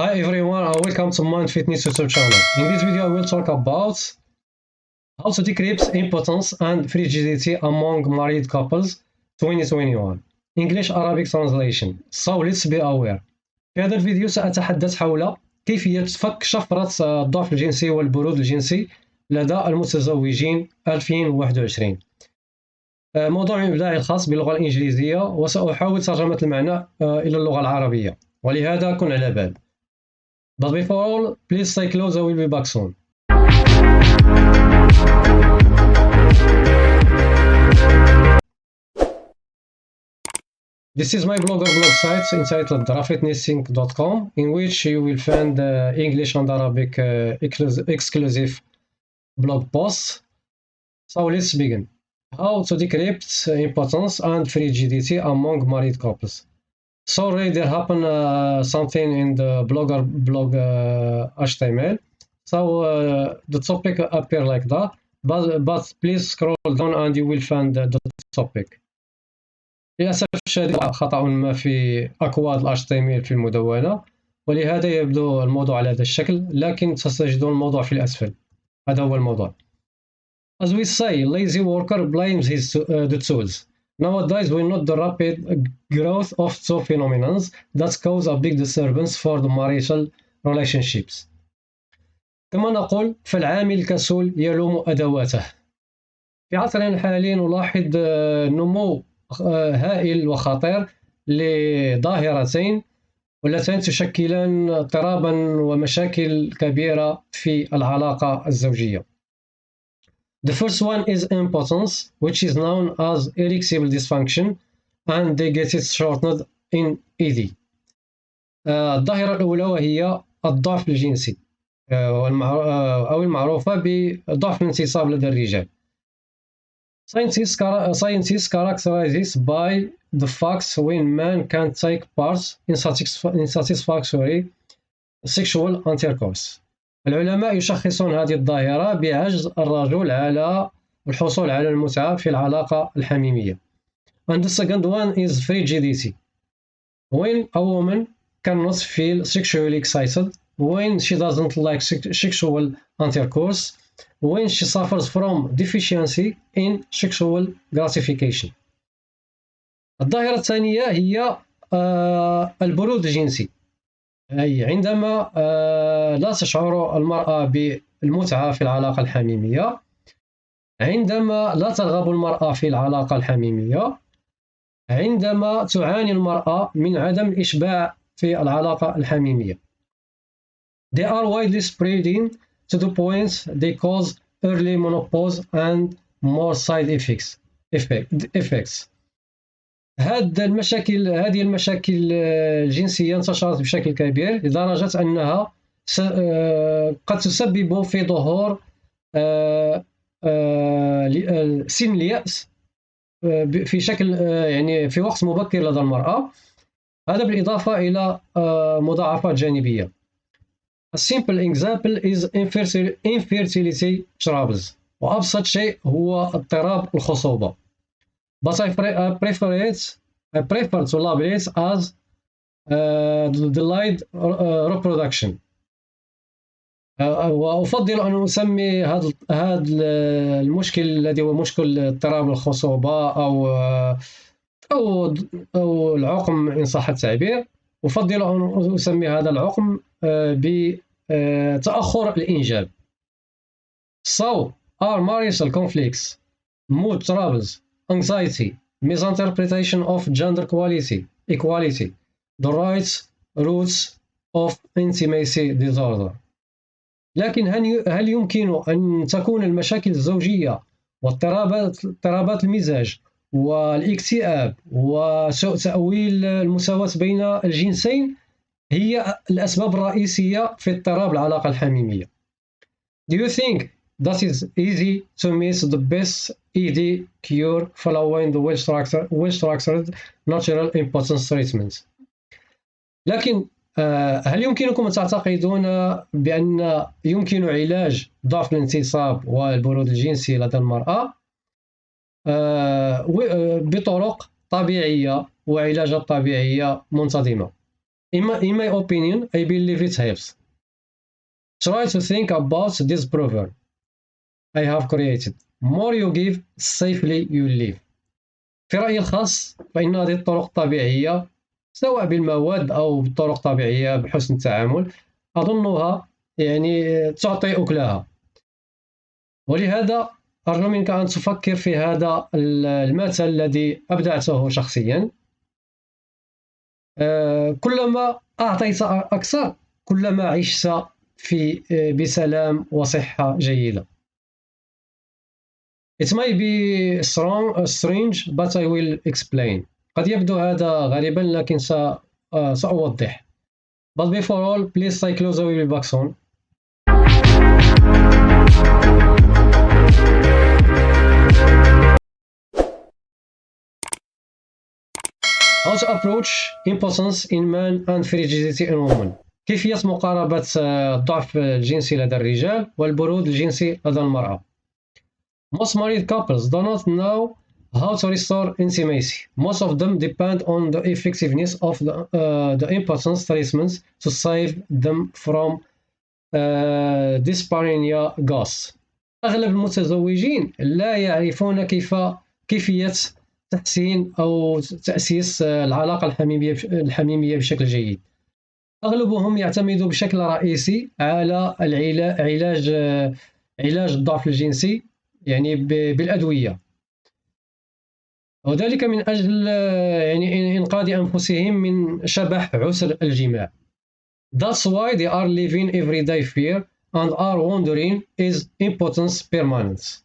Hi everyone and welcome to Mind Fitness YouTube channel. In this video I will talk about how to decrease impotence and frigidity among married couples 2021. English Arabic translation. So let's be aware. في هذا الفيديو سأتحدث حول كيفية فك شفرة الضعف الجنسي والبرود الجنسي لدى المتزوجين 2021. موضوع إبداعي الخاص باللغة الإنجليزية وسأحاول ترجمة المعنى إلى اللغة العربية ولهذا كن على بال. But before all, please stay close, I will be back soon. This is my blog site entitled rafitnessing.com, in which you will find English and Arabic exclusive blog posts. So let's begin. How to decrypt impotence and frigidity among married couples. Sorry, there happened something in the blog HTML. So the topic appear like that, but please scroll down and you will find the topic. للأسف الشديد خطأ ما في أكواد ال HTML في المدونة، ولهذا يبدو الموضوع على هذا الشكل، لكن ستجدون الموضوع في الأسفل. هذا هو الموضوع. As we say, lazy worker blames the tools. Nowadays, we note the rapid growth of two phenomena that cause a big disturbance for the marital relationships. كما نقول فالعامل الكسول يلوم أدواته. في عصرنا الحالي نلاحظ نمو هائل وخطير لظاهرتين واللتان تشكلان اضطرابا ومشاكل كبيرة في العلاقة الزوجية. The first one is impotence, which is known as erectile dysfunction, and they get it shortened in ED. الظاهرة الأولى وهي الضعف الجنسي أو المعروفة بضعف الانتصاب لدى الرجال. Scientists characterize this by the facts when men can take part in satisfactory sexual intercourse. العلماء يشخصون هذه الظاهرة بعجز الرجل على الحصول على المتعة في العلاقة الحميمية. And the second one is frigidity. When a woman cannot feel sexually excited, when she doesn't like sexual intercourse, when she suffers from deficiency in sexual gratification. الظاهرة الثانية هي البرود الجنسي، أي عندما لا تشعر المرأة بالمتعة في العلاقة الحميمية، عندما لا ترغب المرأة في العلاقة الحميمية، عندما تعاني المرأة من عدم الإشباع في العلاقة الحميمية. They are widely spreading to the point they cause early menopause and more side effects. هذه المشاكل الجنسية انتشرت بشكل كبير لدرجة أنها قد تسبب في ظهور سن اليأس في شكل يعني في وقت مبكر لدى المرأة. هذا بالإضافة إلى مضاعفات جانبية. A simple example is infertility troubles. وأبسط شيء هو اضطراب الخصوبة. But I prefer to label it as delayed reproduction. وأفضل أن أسمي هذا المشكل الذي هو مشكل اضطراب الخصوبة أو العقم إن صح التعبير. أفضل أن أسمي هذا العقم بتأخر الإنجاب. So, are marital conflicts, mood troubles, anxiety, misinterpretation of gender equality, the roots of intimacy disorder. لكن هل يمكن أن تكون المشاكل الزوجية واضطرابات المزاج والاكتئاب وسوء تأويل المساواة بين الجنسين هي الأسباب الرئيسية في اضطراب العلاقة الحميمية؟ Do you think that is easy to miss the best ED cure following the well-structured natural impotence treatment? لكن هل يمكنكم أن تعتقدون بأن يمكن علاج ضعف الانتصاب والبرود الجنسي لدى المرأة بطرق طبيعية وعلاجات طبيعية منتظمة؟ In my opinion, I believe it helps. Try to think about this proverb I have created. More you give, safely you live. في رأيي الخاص فإن هذه الطرق الطبيعية سواء بالمواد أو بالطرق الطبيعية بحسن التعامل أظنها يعني تعطي أكلها، ولهذا أرجو منك أن تفكر في هذا المثل الذي أبدعته شخصيا. كلما أعطيت أكثر كلما عشت بسلام وصحة جيدة. It might be strange but I will explain. قد يبدو هذا غريبا لكن سأوضح. But before all, please stay close. I will be back soon. How to approach impotence in men and frigidity in women. كيفية مقاربة الضعف الجنسي لدى الرجال والبرود الجنسي لدى المرأة. Most married couples do not know how to restore intimacy. Most of them depend on the effectiveness of the impotence treatments to save them from dyspareunia ghosts. أغلب المتزوجين لا يعرفون كيفية تحسين أو تأسيس العلاقة الحميمية بشكل جيد. أغلبهم يعتمد بشكل رئيسي على علاج الضعف الجنسي يعني بالأدوية، وذلك من أجل يعني إنقاذ أنفسهم من شبح عسر الجماع. That's why they are living everyday fear and are wondering is impotence permanent.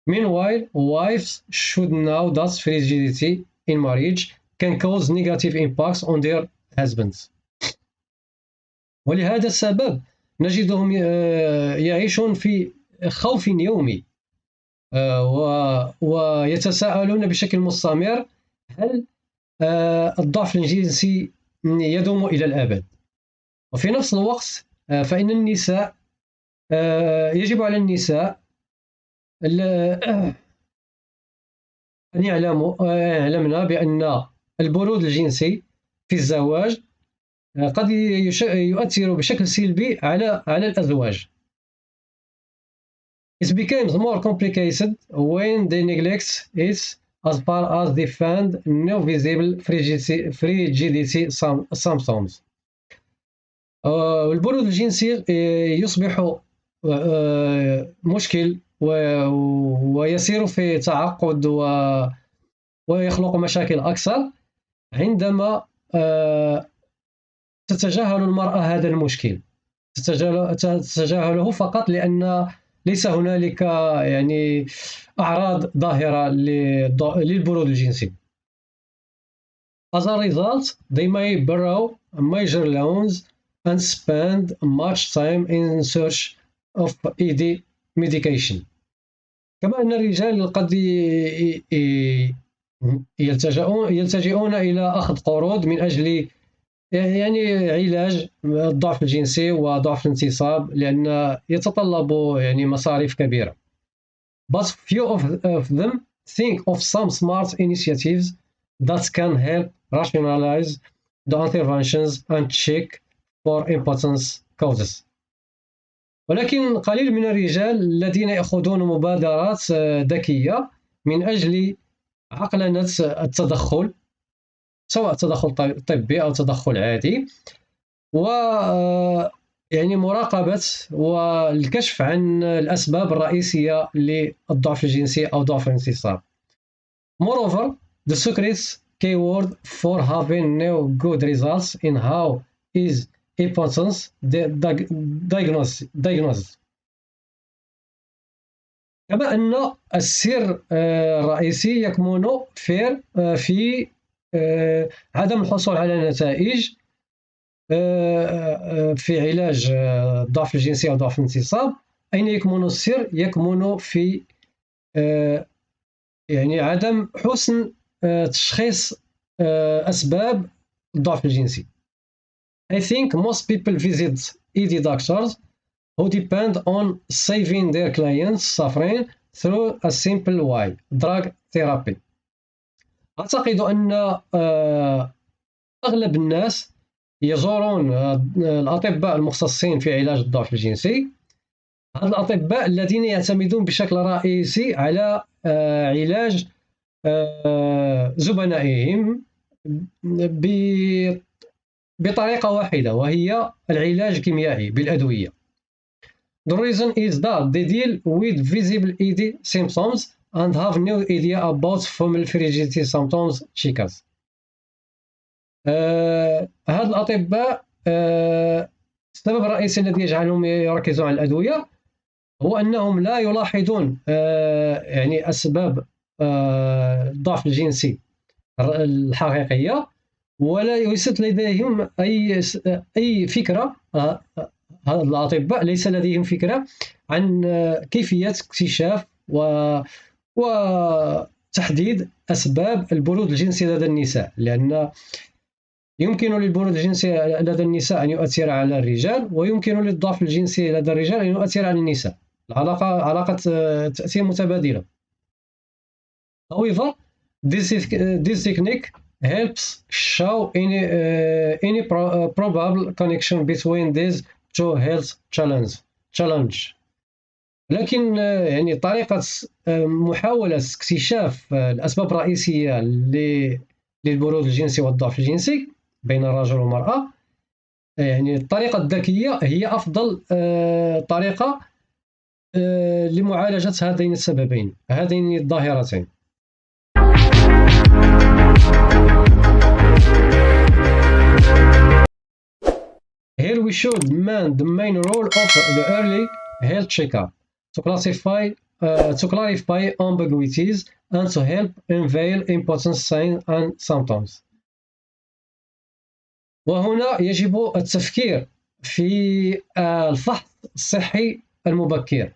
Meanwhile, wives should know that frigidity in marriage can cause negative impacts on their husbands. ولهذا السبب نجدهم يعيشون في خوف يومي ويتساءلون بشكل مستمر هل الضعف الجنسي يدوم إلى الأبد. وفي نفس الوقت فإن النساء يجب على النساء أن يعلمن بأن البرود الجنسي في الزواج قد يؤثر بشكل سلبي على الأزواج. It becomes more complicated when they neglect it as far as they find no visible frigidity symptoms. البرود الجنسي يصبح مشكل ويسير في تعقد ويخلق مشاكل أكثر عندما تتجاهل المرأة هذا المشكل، تتجاهله فقط لأن ليس هنالك يعني أعراض ظاهرة للبرود الجنسي. As a result, they may borrow major loans and spend much time in search of ED medication. كما أن الرجال قد يلتجئون إلى أخذ قروض من أجل يعني علاج الضعف الجنسي وضعف الانتصاب لأن يتطلب يعني مصاريف كبيرة. But few of them think of some smart initiatives that can help rationalize the interventions and check for impotence causes. ولكن قليل من الرجال الذين يأخذون مبادرات ذكية من أجل عقلنة التدخل، سواء تدخل طبي أو تدخل عادي، و يعني مراقبة والكشف عن الأسباب الرئيسية للضعف الجنسي أو ضعف الانتصاب. Moreover, the secret keyword for having no good results in how is impotence diagnosed. كما أن السر الرئيسي يكمن في عدم الحصول على نتائج في علاج الضعف الجنسي أو ضعف الانتصاب. أين يكمن السر؟ يكمن في يعني عدم حسن تشخيص أسباب الضعف الجنسي. I think most people visit ED doctors who depend on saving their clients' suffering through a simple way, drug therapy. أعتقد أن أغلب الناس يزورون الأطباء المختصين في علاج الضعف الجنسي. هاد الأطباء الذين يعتمدون بشكل رئيسي على علاج زبنائهم بطريقة واحدة، وهي العلاج الكيميائي بالأدوية. The reason is that they deal with visible ED symptoms and have no idea about female frigidity symptoms chicas. هاد الأطباء السبب الرئيسي الذي يجعلهم يركزون على الأدوية هو أنهم لا يلاحظون يعني أسباب الضعف الجنسي الحقيقية، ولا ليست لديهم أي فكرة. هذا الأطباء ليس لديهم فكرة عن كيفية اكتشاف وتحديد أسباب البرود الجنسي لدى النساء، لأن يمكن للبرود الجنسي لدى النساء أن يؤثر على الرجال، ويمكن للضعف الجنسي لدى الرجال أن يؤثر على النساء. علاقة تأثير متبادلة. However, this technique helps show any probable connection between these two health challenge. لكن يعني طريقة محاولة اكتشاف الأسباب الرئيسية للبرود الجنسي والضعف الجنسي بين الرجل والمرأة، يعني الطريقة الذكية هي أفضل طريقة لمعالجة هذين السببين، هذين الظاهرتين. Here we should demand the main role of the early health checkup to clarify ambiguities and to help unveil important signs and symptoms. وهنا يجب التفكير في الفحص الصحي المبكر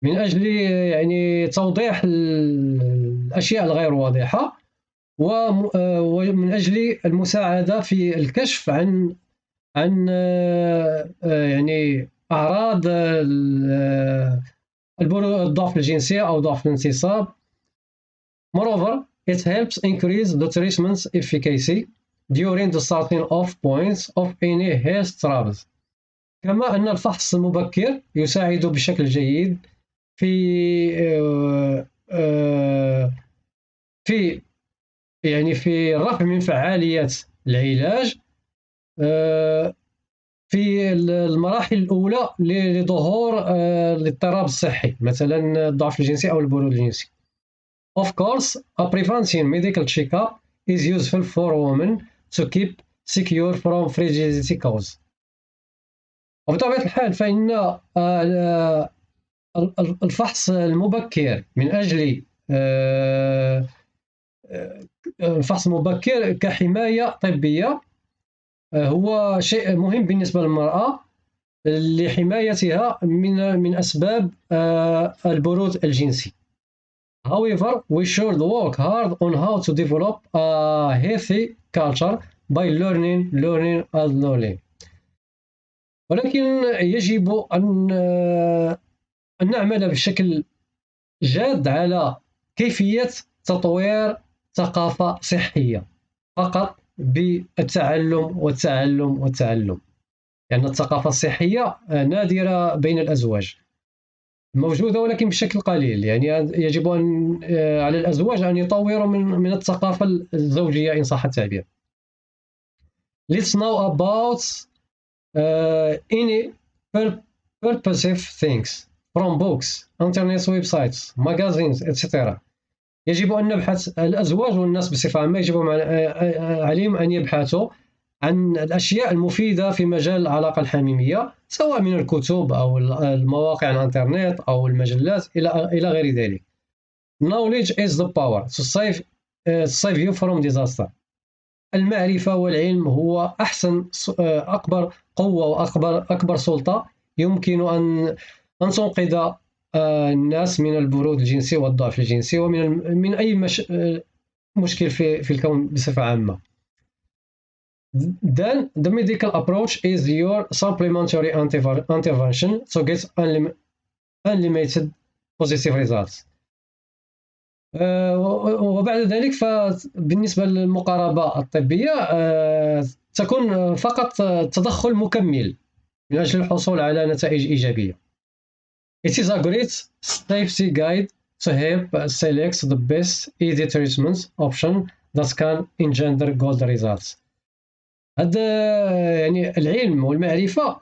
من أجل يعني توضيح الأشياء الغير واضحة، ومن أجل المساعدة في الكشف عن يعني أعراض الضعف الجنسي أو ضعف الانتصاب. Moreover, it helps increase the treatment's efficacy during the starting off points of any health troubles. كما أن الفحص المبكر يساعد بشكل جيد في يعني في الرفع من فعالية العلاج في المراحل الأولى لظهور الاضطراب الصحي، مثلا الضعف الجنسي أو البرود الجنسي. Of course, a prevention medical checkup is useful for women to keep secure from frigidity cause. وبطبيعة الحال فإن الفحص المبكر من أجل الفحص المبكر كحماية طبية هو شيء مهم بالنسبة للمرأة لحمايتها من أسباب البرود الجنسي. However, we should work hard on how to develop a healthy culture by learning and learning. ولكن يجب أن نعمل بشكل جاد على كيفية تطوير ثقافة صحية فقط بالتعلم والتعلم، لأن الثقافة الصحية نادرة بين الأزواج، موجودة ولكن بشكل قليل. يعني يجب أن على الأزواج أن يطوروا من الثقافة الزوجية إن صح التعبير. Let's know about any purposive things from books, internet websites, magazines, etc. يجب أن نبحث، الأزواج والناس بصفة عامة يجب عليهم أن يبحثوا عن الأشياء المفيدة في مجال العلاقة الحميمية، سواء من الكتب أو المواقع الإنترنت أو المجلات إلى غير ذلك. Knowledge is the power to save you from disaster. المعرفة والعلم هو أكبر قوة وأكبر سلطة يمكن أن تنقذ الناس من البرود الجنسي والضعف الجنسي ومن أي مشكل في الكون بصفة عامة. Then the medical approach is your supplementary intervention to get unlimited positive results. وبعد ذلك فبالنسبة للمقاربة الطبية تكون فقط تدخل مكمل من أجل الحصول على نتائج إيجابية. It is a great safety guide to help select the best easy treatment option that can engender good results. هذا يعني العلم والمعرفة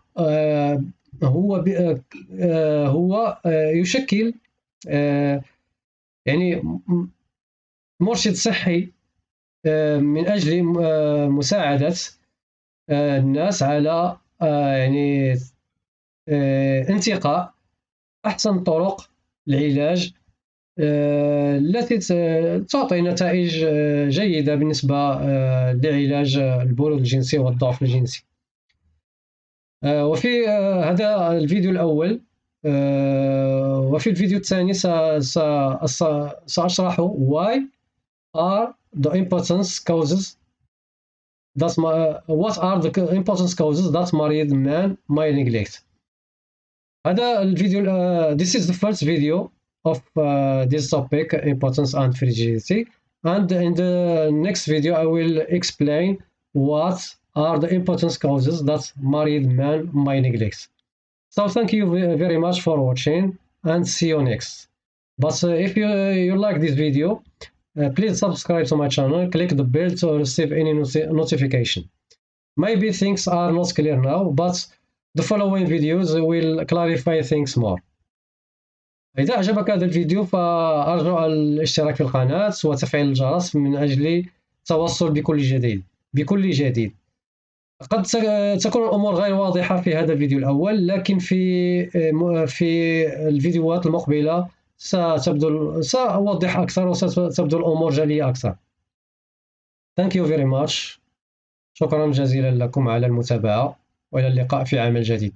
هو يشكل يعني مرشد صحي من أجل مساعدة الناس على يعني انتقاء أحسن طرق العلاج التي تعطي نتائج جيدة بالنسبة لعلاج البرود الجنسي والضعف الجنسي. وفي هذا الفيديو الأول، وفي الفيديو الثاني سأشرح why are the important causes what are the important causes that married man may neglect. هذا الفيديو this is the first video of this topic, importance and fragility, and in the next video I will explain what are the important causes that married man may neglect. So thank you very much for watching and see you next. But if you like this video, please subscribe to my channel, click the bell to receive any notification. Maybe things are not clear now, but the following videos will clarify things more. إذا أعجبك هذا الفيديو فأرجو الاشتراك في القناة وتفعيل الجرس من أجل التوصل بكل جديد. قد تكون الأمور غير واضحة في هذا الفيديو الأول، لكن في الفيديوهات المقبلة سأوضح أكثر وستبدو الأمور جلية أكثر. Thank you very much. شكرا جزيلا لكم على المتابعة، وإلى اللقاء في عمل جديد.